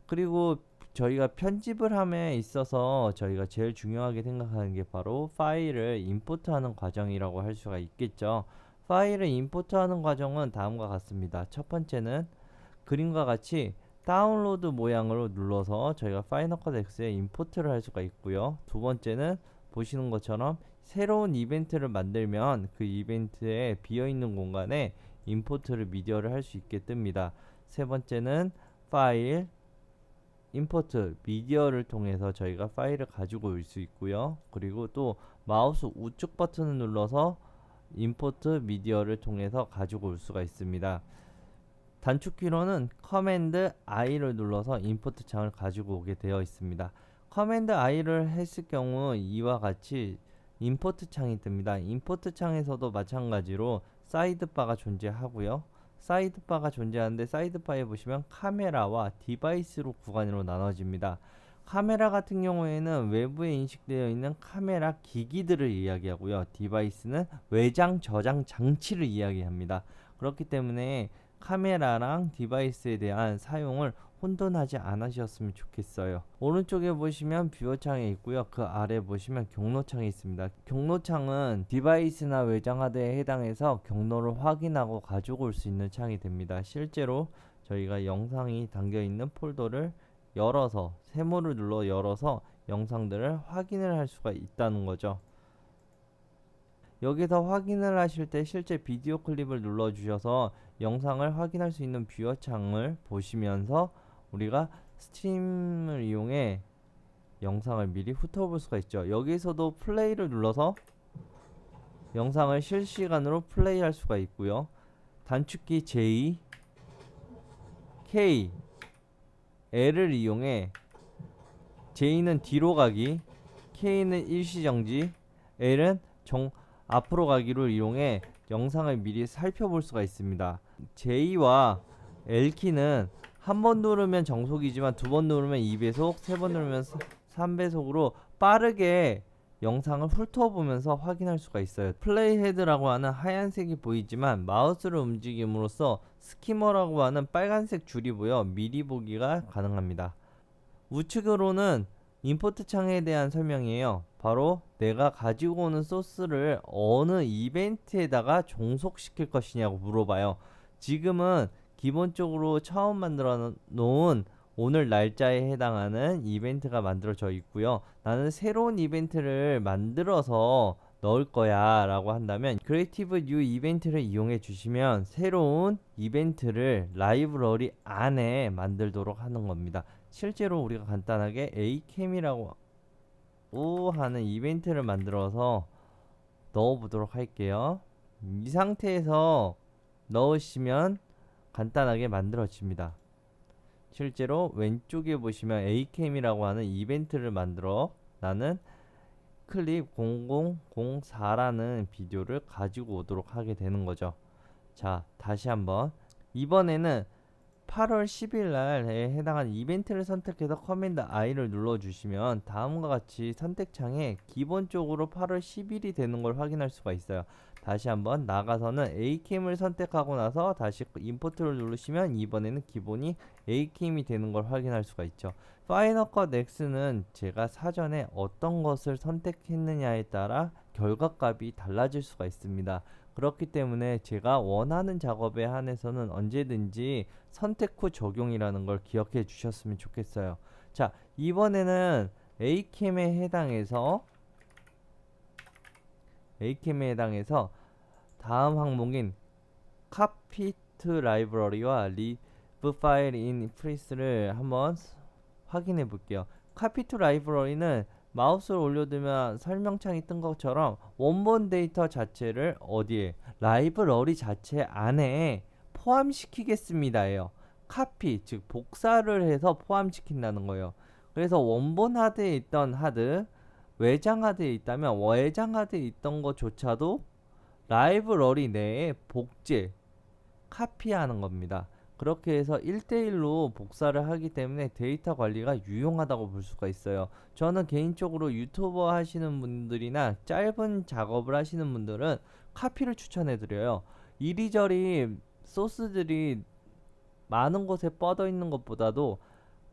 그리고 저희가 편집을 함에 있어서 저희가 제일 중요하게 생각하는 게 바로 파일을 임포트하는 과정이라고 할 수가 있겠죠. 파일을 임포트하는 과정은 다음과 같습니다. 첫 번째는 그림과 같이 다운로드 모양으로 눌러서 저희가 파이널 컷 X에 임포트를 할 수가 있고요. 두 번째는 보시는 것처럼 새로운 이벤트를 만들면 그 이벤트에 비어있는 공간에 임포트를 미디어를 할 수 있게 뜹니다. 세 번째는 파일 임포트 미디어를 통해서 저희가 파일을 가지고 올 수 있고요. 그리고 또 마우스 우측 버튼을 눌러서 임포트 미디어를 통해서 가지고 올 수가 있습니다. 단축키로는 커맨드 I를 눌러서 임포트 창을 가지고 오게 되어 있습니다. 커맨드 I를 했을 경우 이와 같이 임포트 창이 뜹니다. 임포트 창에서도 마찬가지로 사이드바가 존재하고요. 사이드바가 존재하는데 사이드바에 보시면 카메라와 디바이스로 구간으로 나눠집니다. 카메라 같은 경우에는 외부에 인식되어 있는 카메라 기기들을 이야기하고요. 디바이스는 외장 저장 장치를 이야기합니다. 그렇기 때문에 카메라랑 디바이스에 대한 사용을 혼돈하지 않으셨으면 좋겠어요. 오른쪽에 보시면 뷰어 창이 있고요. 그 아래 보시면 경로 창이 있습니다. 경로 창은 디바이스나 외장 하드에 해당해서 경로를 확인하고 가지고 올 수 있는 창이 됩니다. 실제로 저희가 영상이 담겨 있는 폴더를 열어서 세모를 눌러 열어서 영상들을 확인을 할 수가 있다는 거죠. 여기서 확인을 하실 때 실제 비디오 클립을 눌러 주셔서 영상을 확인할 수 있는 뷰어 창을 보시면서 우리가 스팀을 이용해 영상을 미리 훑어볼 수가 있죠. 여기서도 플레이를 눌러서 영상을 실시간으로 플레이할 수가 있고요. 단축키 J, K, L을 이용해 J는 뒤로 가기, K는 일시정지, L은 앞으로 가기를 이용해 영상을 미리 살펴볼 수가 있습니다. J와 L키는 한 번 누르면 정속이지만 두 번 누르면 2배속, 세 번 누르면 3배속으로 빠르게 영상을 훑어보면서 확인할 수가 있어요. 플레이 헤드라고 하는 하얀색이 보이지만 마우스를 움직임으로써 스키머라고 하는 빨간색 줄이 보여 미리 보기가 가능합니다. 우측으로는 임포트 창에 대한 설명이에요. 바로 내가 가지고 오는 소스를 어느 이벤트에다가 종속시킬 것이냐고 물어봐요. 지금은 기본적으로 처음 만들어 놓은 오늘 날짜에 해당하는 이벤트가 만들어져 있고요. 나는 새로운 이벤트를 만들어서 넣을 거야 라고 한다면 크리에이티브 뉴 이벤트를 이용해 주시면 새로운 이벤트를 라이브러리 안에 만들도록 하는 겁니다. 실제로 우리가 간단하게 Acam이라고 하는 이벤트를 만들어서 넣어 보도록 할게요. 이 상태에서 넣으시면 간단하게 만들어집니다. 실제로 왼쪽에 보시면 Acam이라고 하는 이벤트를 만들어 나는 클립 0004라는 비디오를 가지고 오도록 하게 되는 거죠. 자, 다시 한번 이번에는 8월 10일 날에 해당하는 이벤트를 선택해서 커맨드 I를 눌러주시면 다음과 같이 선택창에 기본적으로 8월 10일이 되는 걸 확인할 수가 있어요. 다시 한번 나가서는 Acam을 선택하고 나서 다시 임포트를 누르시면 이번에는 기본이 Acam이 되는 걸 확인할 수가 있죠. 파이널 컷 X는 제가 사전에 어떤 것을 선택했느냐에 따라 결과값이 달라질 수가 있습니다. 그렇기 때문에 제가 원하는 작업에 한해서는 언제든지 선택 후 적용이라는 걸 기억해 주셨으면 좋겠어요. 자, 이번에는 Acam에 해당해서 다음 항목인 카피트 라이브러리와 리브 파일 인 프리스를 한번 확인해 볼게요. 카피트 라이브러리는 마우스를 올려두면 설명창이 뜬 것처럼 원본 데이터 자체를 어디에 라이브러리 자체 안에 포함시키겠습니다예요. 카피 즉 복사를 해서 포함시킨다는 거예요. 그래서 원본 하드에 있던 하드 외장 하드에 있다면 외장 하드에 있던 것조차도 라이브러리 내에 복제 카피하는 겁니다. 그렇게 해서 1대1로 복사를 하기 때문에 데이터 관리가 유용하다고 볼 수가 있어요. 저는 개인적으로 유튜버 하시는 분들이나 짧은 작업을 하시는 분들은 카피를 추천해 드려요. 이리저리 소스들이 많은 곳에 뻗어 있는 것보다도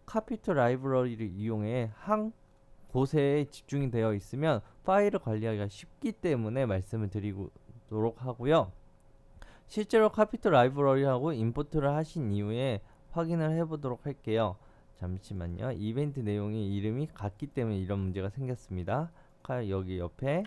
카피투 라이브러리를 이용해 한 곳에 집중이 되어 있으면 파일을 관리하기가 쉽기 때문에 말씀을 드리도록 하고요. 실제로 카피투 라이브러리하고 임포트를 하신 이후에 확인을 해보도록 할게요. 잠시만요. 이벤트 내용이 이름이 같기 때문에 이런 문제가 생겼습니다. 여기 옆에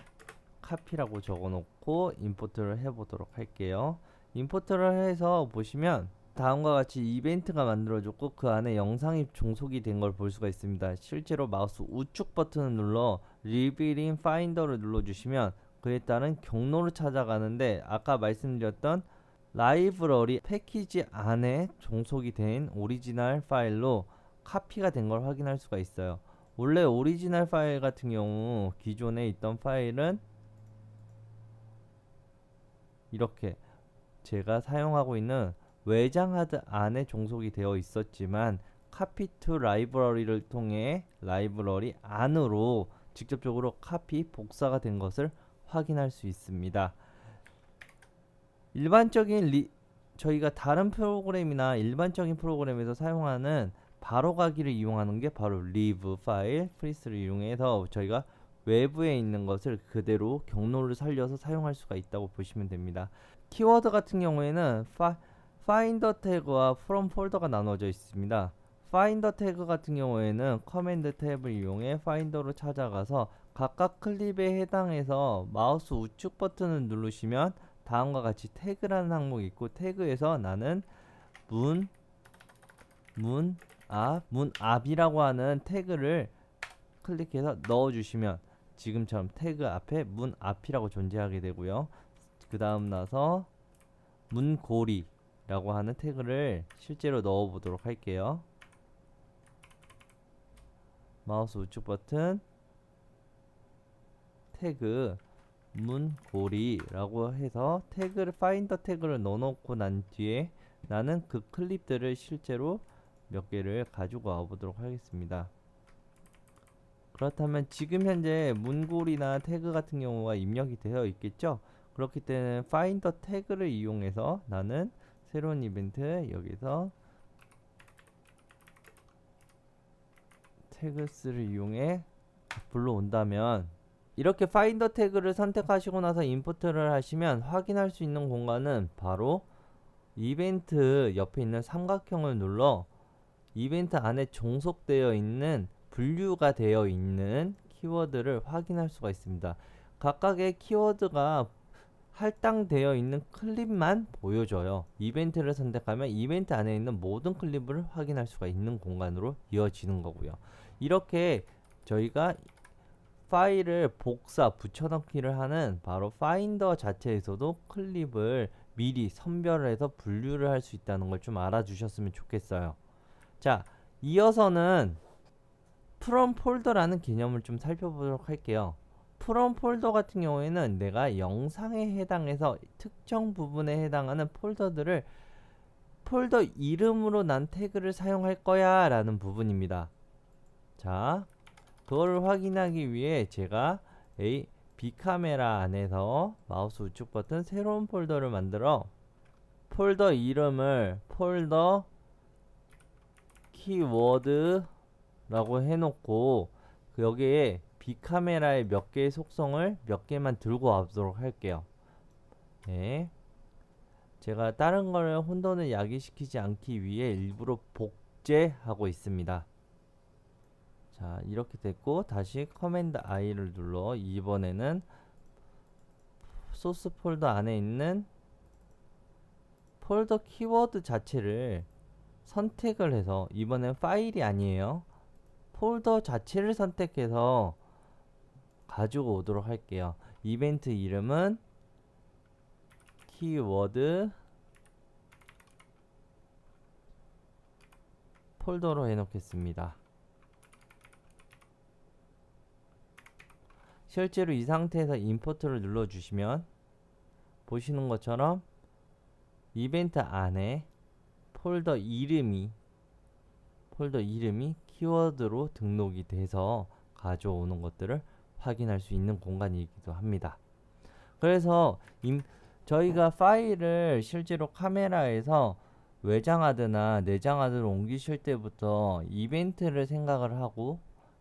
카피라고 적어놓고 임포트를 해보도록 할게요. 임포트를 해서 보시면 다음과 같이 이벤트가 만들어졌고 그 안에 영상이 종속이 된 걸 볼 수가 있습니다. 실제로 마우스 우측 버튼을 눌러 리빌인 파인더를 눌러주시면 그에 따른 경로를 찾아가는데 아까 말씀드렸던 라이브러리 패키지 안에 종속이 된 오리지널 파일로 카피가 된 걸 확인할 수가 있어요. 원래 오리지널 파일 같은 경우 기존에 있던 파일은 이렇게 제가 사용하고 있는 외장 하드 안에 종속이 되어 있었지만 카피투 라이브러리를 통해 라이브러리 안으로 직접적으로 카피 복사가 된 것을 확인할 수 있습니다. 일반적인 저희가 다른 프로그램이나 일반적인 프로그램에서 사용하는 바로가기를 이용하는 게 바로 리브 파일 프리스를 이용해서 저희가 외부에 있는 것을 그대로 경로를 살려서 사용할 수가 있다고 보시면 됩니다. 키워드 같은 경우에는 파인더 태그와 프롬 폴더가 나눠져 있습니다. 파인더 태그 같은 경우에는 커맨드 탭을 이용해 파인더로 찾아가서 각각 클립에 해당해서 마우스 우측 버튼을 누르시면 다음과 같이 태그라는 항목이 있고 태그에서 나는 문앞이라고 하는 태그를 클릭해서 넣어주시면 지금처럼 태그 앞에 문앞이라고 존재하게 되고요. 그 다음 나서 문고리라고 하는 태그를 실제로 넣어 보도록 할게요. 마우스 우측 버튼 태그 문고리라고 해서 태그를 파인더 태그를 넣어놓고 난 뒤에 나는 그 클립들을 실제로 몇 개를 가지고 와 보도록 하겠습니다. 그렇다면 지금 현재 문고리나 태그 같은 경우가 입력이 되어 있겠죠. 그렇기 때문에 파인더 태그를 이용해서 나는 새로운 이벤트 여기서 태그스를 이용해 불러온다면 이렇게 파인더 태그를 선택하시고 나서 임포트를 하시면 확인할 수 있는 공간은 바로 이벤트 옆에 있는 삼각형을 눌러 이벤트 안에 종속되어 있는 분류가 되어 있는 키워드를 확인할 수가 있습니다. 각각의 키워드가 할당되어 있는 클립만 보여줘요. 이벤트를 선택하면 이벤트 안에 있는 모든 클립을 확인할 수가 있는 공간으로 이어지는 거고요. 이렇게 저희가 파일을 복사 붙여넣기를 하는 바로 파인더 자체에서도 클립을 미리 선별해서 분류를 할 수 있다는 걸 좀 알아주셨으면 좋겠어요. 자, 이어서는 프롬 폴더라는 개념을 좀 살펴보도록 할게요. 프롬 폴더 같은 경우에는 내가 영상에 해당해서 특정 부분에 해당하는 폴더들을 폴더 이름으로 난 태그를 사용할 거야 라는 부분입니다. 자, 그거를 확인하기 위해 제가 B카메라 안에서 마우스 우측 버튼 새로운 폴더를 만들어 폴더 이름을 폴더 키워드 라고 해놓고 여기에 B카메라의 몇 개의 속성을 몇 개만 들고 와보도록 할게요. 네. 제가 다른 거를 혼돈을 야기시키지 않기 위해 일부러 복제하고 있습니다. 자, 이렇게 됐고 다시 커맨드 I를 눌러 이번에는 소스 폴더 안에 있는 폴더 키워드 자체를 선택을 해서 이번엔 파일이 아니에요. 폴더 자체를 선택해서 가지고 오도록 할게요. 이벤트 이름은 키워드 폴더로 해놓겠습니다. 실제로 이 상태에서 임포트를 눌러주시면 보시는 것처럼 이벤트 안에 폴더 이름이 키워드로 등록이 돼서 가져오는 것들을 확인할 수 있는 공간이기도 합니다. 그래서 저희가 파일을 실제로 카메라에서 외장하드나 내장하드를 옮기실 때부터 이벤트를 생각을 하고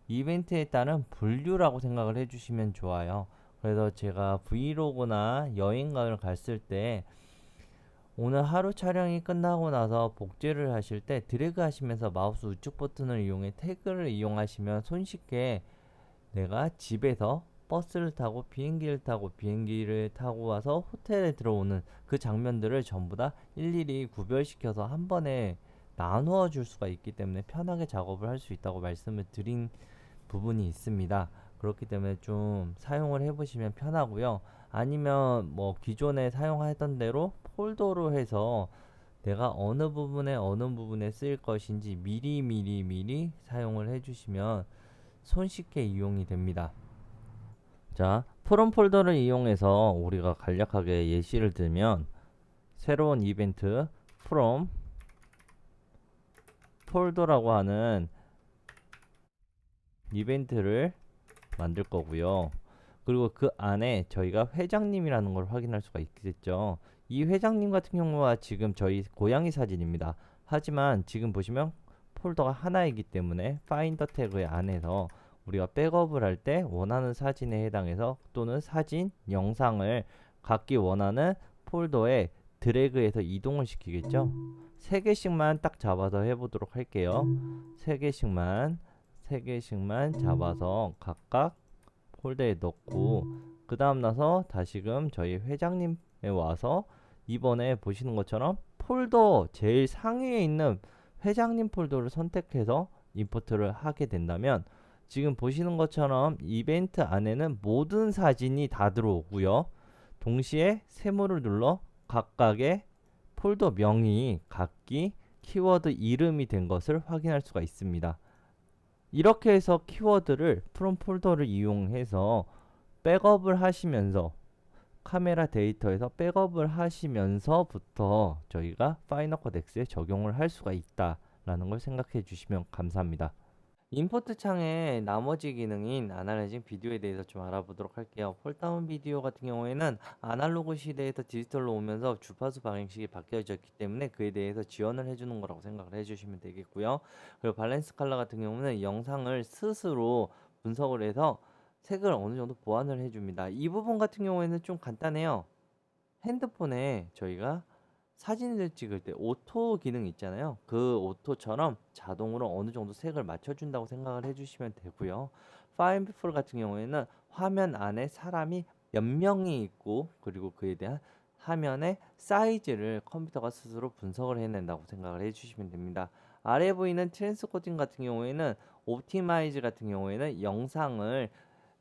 이벤트에 따른 분류라고 생각을 해주시면 좋아요. 그래서 제가 브이로그나 여행을 갔을 때 오늘 하루 촬영이 끝나고 나서 복제를 하실 때 드래그 하시면서 마우스 우측 버튼을 이용해 태그를 이용하시면 손쉽게 내가 집에서 버스를 타고 비행기를 타고 와서 호텔에 들어오는 그 장면들을 전부 다 일일이 구별시켜서 한 번에 나누어 줄 수가 있기 때문에 편하게 작업을 할 수 있다고 말씀을 드린 부분이 있습니다. 그렇기 때문에 좀 사용을 해보시면 편하고요. 아니면 뭐 기존에 사용하던 대로 폴더로 해서 내가 어느 부분에 쓰일 것인지 미리 사용을 해주시면 손쉽게 이용이 됩니다. 자, 프롬 폴더를 이용해서 우리가 간략하게 예시를 들면 새로운 이벤트 프롬 폴더라고 하는 이벤트를 만들 거고요. 그리고 그 안에 저희가 회장님이라는 걸 확인할 수가 있겠죠. 이 회장님 같은 경우가 지금 저희 고양이 사진입니다. 하지만 지금 보시면 폴더가 하나이기 때문에 파인더 태그의 안에서 우리가 백업을 할 때 원하는 사진에 해당해서 또는 사진, 영상을 갖기 원하는 폴더에 드래그해서 이동을 시키겠죠. 3개씩만 딱 잡아서 해보도록 할게요. 3개씩만 잡아서 각각 폴더에 넣고 그 다음 나서 다시금 저희 회장님에 와서 이번에 보시는 것처럼 폴더 제일 상위에 있는 회장님 폴더를 선택해서 임포트를 하게 된다면 지금 보시는 것처럼 이벤트 안에는 모든 사진이 다 들어오고요. 동시에 세모를 눌러 각각의 폴더 명이 각기 키워드 이름이 된 것을 확인할 수가 있습니다. 이렇게 해서 키워드를 프롬 폴더를 이용해서 백업을 하시면서 카메라 데이터에서 백업을 하시면서부터 저희가 파이널 컷 X에 적용을 할 수가 있다라는 걸 생각해 주시면 감사합니다. 임포트 창의 나머지 기능인 아날라이징 비디오에 대해서 좀 알아보도록 할게요. 폴다운 비디오 같은 경우에는 아날로그 시대에서 디지털로 오면서 주파수 방향식이 바뀌어졌기 때문에 그에 대해서 지원을 해주는 거라고 생각을 해주시면 되겠고요. 그리고 밸런스 컬러 같은 경우는 영상을 스스로 분석을 해서 색을 어느 정도 보완을 해줍니다. 이 부분 같은 경우에는 좀 간단해요. 핸드폰에 저희가 사진을 찍을 때 오토 기능 있잖아요. 그 오토처럼 자동으로 어느 정도 색을 맞춰준다고 생각을 해주시면 되고요. 파인애플 같은 경우에는 화면 안에 사람이 몇 명이 있고 그리고 그에 대한 화면의 사이즈를 컴퓨터가 스스로 분석을 해낸다고 생각을 해주시면 됩니다. 아래 보이는 트랜스코딩 같은 경우에는 옵티마이즈 같은 경우에는 영상을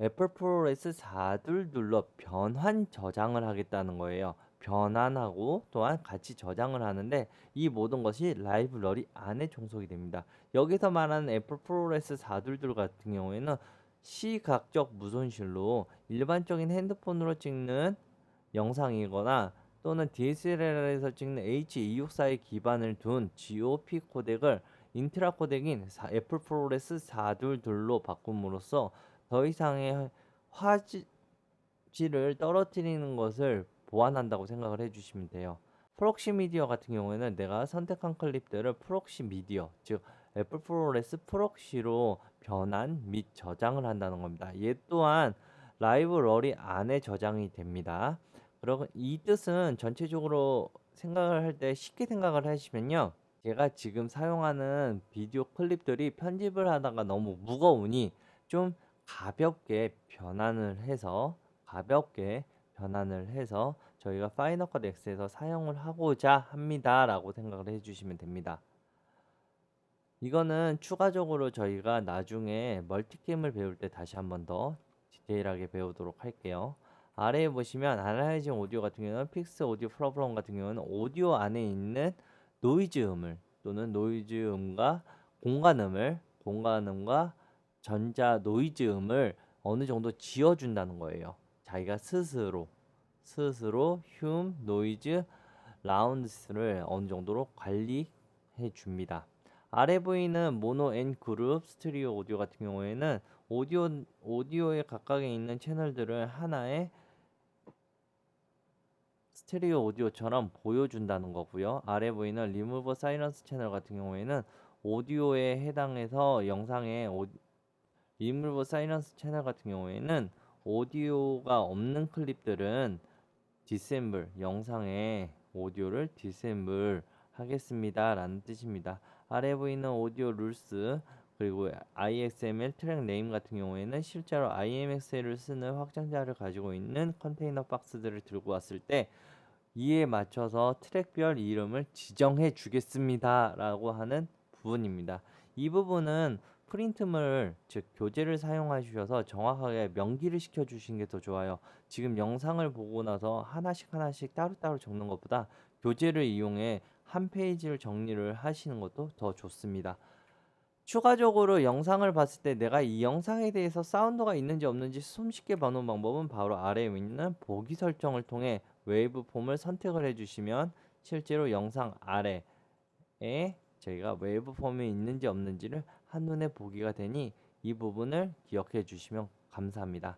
애플 프로레스 4를 눌러 변환 저장을 하겠다는 거예요. 변환하고 또한 같이 저장을 하는데 이 모든 것이 라이브러리 안에 종속이 됩니다. 여기서 말하는 애플 프로레스 4둘 같은 경우에는 시각적 무손실로 일반적인 핸드폰으로 찍는 영상이거나 또는 DSLR에서 찍는 H264에 기반을 둔 GOP 코덱을 인트라 코덱인 애플 프로레스 422로 바꿈으로써 더 이상의 화질을 떨어뜨리는 것을 보완한다고 생각을 해주시면 돼요. 프록시 미디어 같은 경우에는 내가 선택한 클립들을 프록시 미디어, 즉 애플 프로레스 프록시로 변환 및 저장을 한다는 겁니다. 얘 또한 라이브러리 안에 저장이 됩니다. 그리고 이 뜻은 전체적으로 생각을 할 때 쉽게 생각을 하시면요. 제가 지금 사용하는 비디오 클립들이 편집을 하다가 너무 무거우니 좀 가볍게 변환을 해서 저희가 파이널 컷 X에서 사용을 하고자 합니다 라고 생각을 해주시면 됩니다. 이거는 추가적으로 저희가 나중에 멀티캠을 배울 때 다시 한번 더 디테일하게 배우도록 할게요. 아래에 보시면 아날라이징 오디오 같은 경우는 픽스 오디오 프로그램 같은 경우는 오디오 안에 있는 노이즈 음을 또는 노이즈 음과 공간음과 전자 노이즈 음을 어느 정도 지어준다는 거예요. 자기가 스스로 노이즈 라운드스를 어느 정도로 관리해 줍니다. 아래 보이는 모노 앤 그룹 스트리오 오디오 같은 경우에는 오디오의 각각에 있는 채널들을 하나의 스테레오 오디오처럼 보여준다는 거고요. 아래 보이는 리무버 사이런스 채널 같은 경우에는 오디오에 해당해서 영상에 리무버 사이런스 채널 같은 경우에는 오디오가 없는 클립들은 디셈블 영상에 오디오를 디셈블 하겠습니다 라는 뜻입니다. 아래 보이는 오디오 룰스 그리고 IXML 트랙 네임 같은 경우에는 실제로 IMXL을 쓰는 확장자를 가지고 있는 컨테이너 박스들을 들고 왔을 때 이에 맞춰서 트랙별 이름을 지정해 주겠습니다 라고 하는 부분입니다. 이 부분은 프린트물 즉 교재를 사용하셔서 정확하게 명기를 시켜 주시는 게 더 좋아요. 지금 영상을 보고 나서 하나씩 따로따로 적는 것보다 교재를 이용해 한 페이지를 정리를 하시는 것도 더 좋습니다. 추가적으로 영상을 봤을 때 내가 이 영상에 대해서 사운드가 있는지 없는지 손쉽게 보는 방법은 바로 아래에 있는 보기 설정을 통해 웨이브 폼을 선택을 해주시면 실제로 영상 아래에 저희가 웨이브 폼이 있는지 없는지를 한눈에 보기가 되니 이 부분을 기억해 주시면 감사합니다.